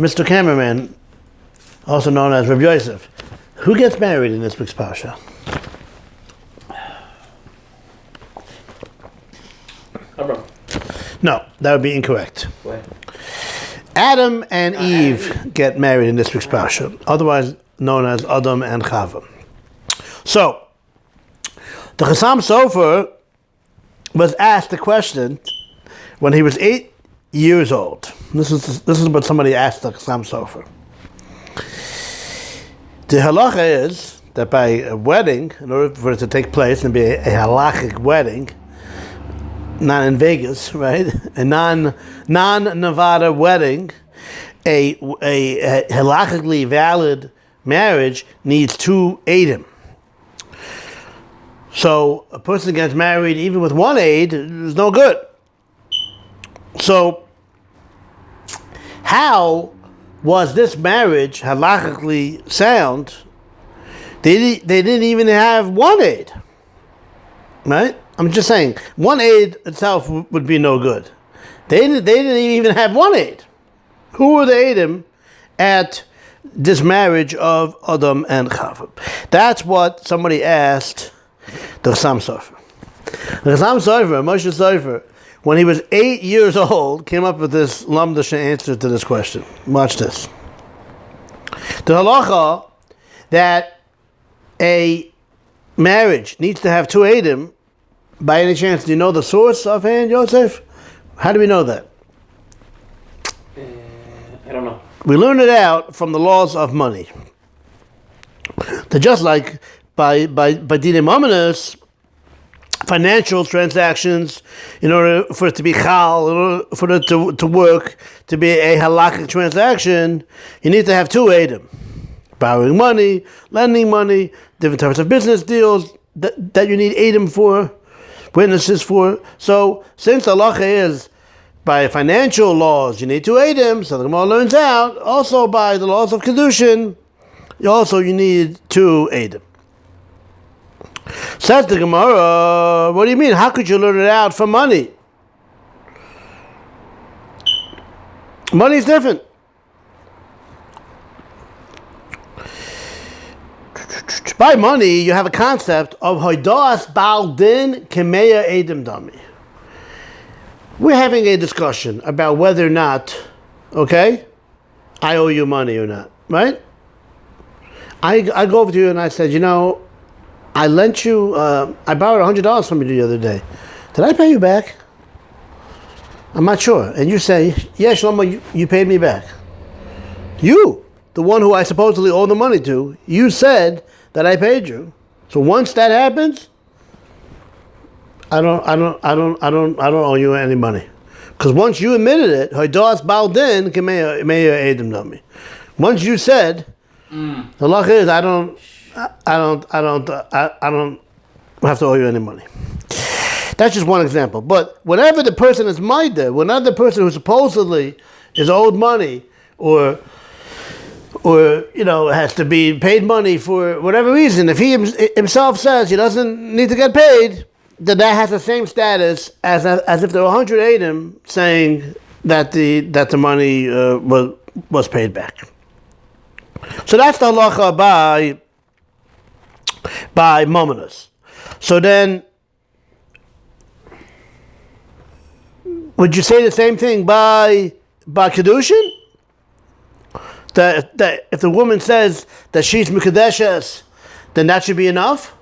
Mr. Cameraman, also known as Rabbi Yosef, who gets married in this week's parsha? Abraham. No, that would be incorrect. Why? Adam and Eve get married in this week's parsha, otherwise known as Adam and Chava. So, the Chassam Sofer was asked the question when he was 8 years old. This is what somebody asked the Chassam Sofer. The halacha is that by a wedding, in order for it to take place and be a halachic wedding, not in Vegas, right? A non-Nevada wedding, a halachically valid marriage needs 2 eidim. So a person gets married even with 1 aid is no good. So how was this marriage halachically sound? They didn't even have 1 aid, right? I'm just saying, 1 aid itself would be no good. They didn't even have 1 aid. Who were the aidim at this marriage of Adam and Chava? That's what somebody asked the Chassam Sofer. The Chassam Sofer, Moshe Sofer, when he was 8 years old, came up with this lamdasha answer to this question. Watch this. The halacha that a marriage needs to have 2 aidim. By any chance, do you know the source offhand, Yosef? How do we know that? I don't know. We learn it out from the laws of money. That just like by dinim ominous, financial transactions, in order for it to be chal, in order for it to work, to be a halakhic transaction, you need to have 2 eidim. Borrowing money, lending money, different types of business deals that you need eidim for, witnesses for. So, since the halacha is by financial laws, you need 2 eidim, so the Gemara learns out, also by the laws of Kedushin, you need 2 eidim. Says the Gemara, what do you mean? How could you learn it out from money? Money is different. By money, you have a concept of hoidas bal din kemeya edim dami. We're having a discussion about whether or not, okay, I owe you money or not, right? I go over to you and I said, I lent you, I borrowed $100 from you the other day. Did I pay you back? I'm not sure. And you say, yeah, Shlomo, you paid me back. You, the one who I supposedly owe the money to, you said that I paid you. So once that happens, I don't owe you any money. Because once you admitted it, hoidas bal din kemeya edim dami. Once you said, the law is I don't have to owe you any money. That's just one example. But whenever the person is ma'ida, whenever the person who supposedly is owed money or has to be paid money for whatever reason, if he himself says he doesn't need to get paid, then that has the same status as if there were 100 eidim saying that the money was paid back. So that's the halacha by mominus. So then, would you say the same thing by kedushin? That if the woman says that she's mikadeshes, then that should be enough?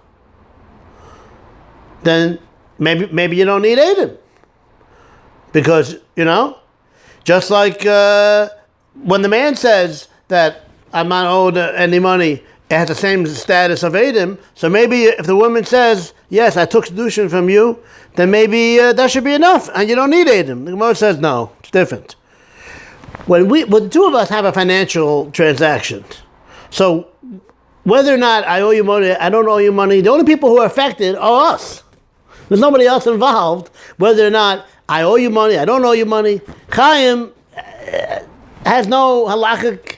Then maybe you don't need eidim. Because, just like when the man says that I'm not owed any money, it has the same status of eidim. So maybe if the woman says, yes, I took kedushin from you, then maybe that should be enough and you don't need eidim. The Gemara says, no, it's different. When the two of us have a financial transaction, so whether or not I owe you money, I don't owe you money, the only people who are affected are us. There's nobody else involved. Whether or not I owe you money, I don't owe you money. Chaim has no halakhic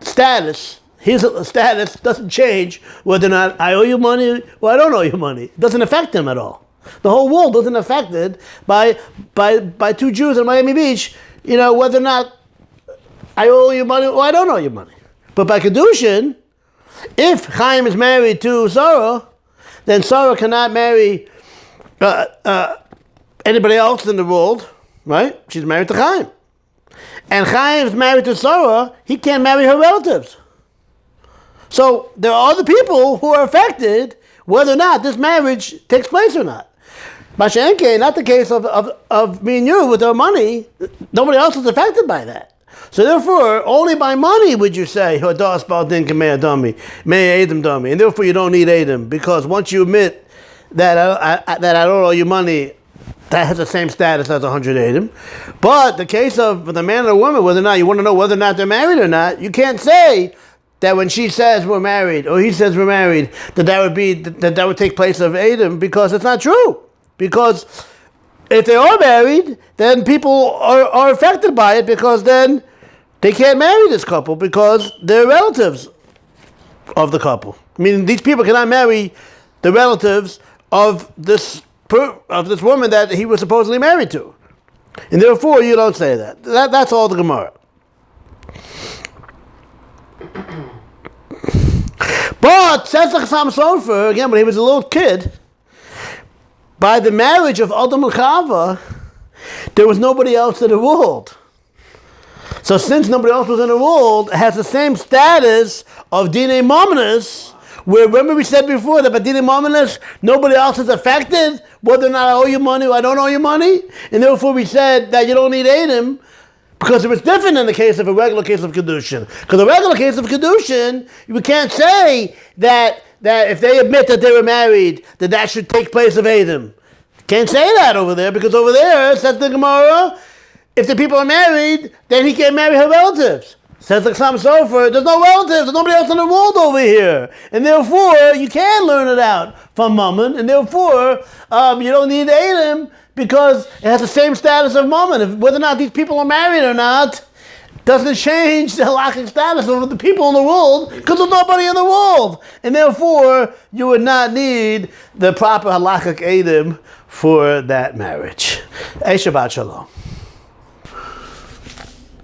status. His status doesn't change whether or not I owe you money or I don't owe you money. It doesn't affect him at all. The whole world isn't affected by 2 Jews in Miami Beach, whether or not I owe you money or I don't owe you money. But by Kedushin, if Chaim is married to Sarah, then Sarah cannot marry anybody else in the world, right? She's married to Chaim. And Chaim is married to Sarah, he can't marry her relatives. So there are other people who are affected whether or not this marriage takes place or not. Mashenke, not the case of me and you with our money, nobody else is affected by that. So therefore, only by money would you say, and therefore you don't need Adam, because once you admit that I don't owe you money, that has the same status as 100 Adam. But the case of the man and the woman, whether or not you want to know whether or not they're married or not, you can't say that when she says we're married, or he says we're married, that would take place of Adam, because it's not true. Because if they are married, then people are affected by it, because then they can't marry this couple because they're relatives of the couple. I mean, these people cannot marry the relatives of this woman that he was supposedly married to. And therefore, you don't say that. That's all the Gemara. But, says the Chassam Sofer, again, when he was a little kid, by the marriage of Adam and Chava, there was nobody else in the world. So since nobody else was in the world, it has the same status of Dinei Mominus, where remember we said before that by Dinei Mominus, nobody else is affected, whether or not I owe you money or I don't owe you money. And therefore we said that you don't need Adam, because it was different in the case of a regular case of Kedushin. Because a regular case of Kedushin, you can't say that if they admit that they were married, that should take place of Adam. Can't say that over there, because over there, says the Gemara, if the people are married, then he can't marry her relatives. Says the Chassam Sofer, there's no relatives, there's nobody else in the world over here. And therefore, you can learn it out from Mammon, and therefore, you don't need Adam, because it has the same status of Mammon. Whether or not these people are married or not, doesn't change the halakhic status of the people in the world, because there's nobody in the world. And therefore, you would not need the proper halakhic Adam for that marriage. Shabbat Shalom.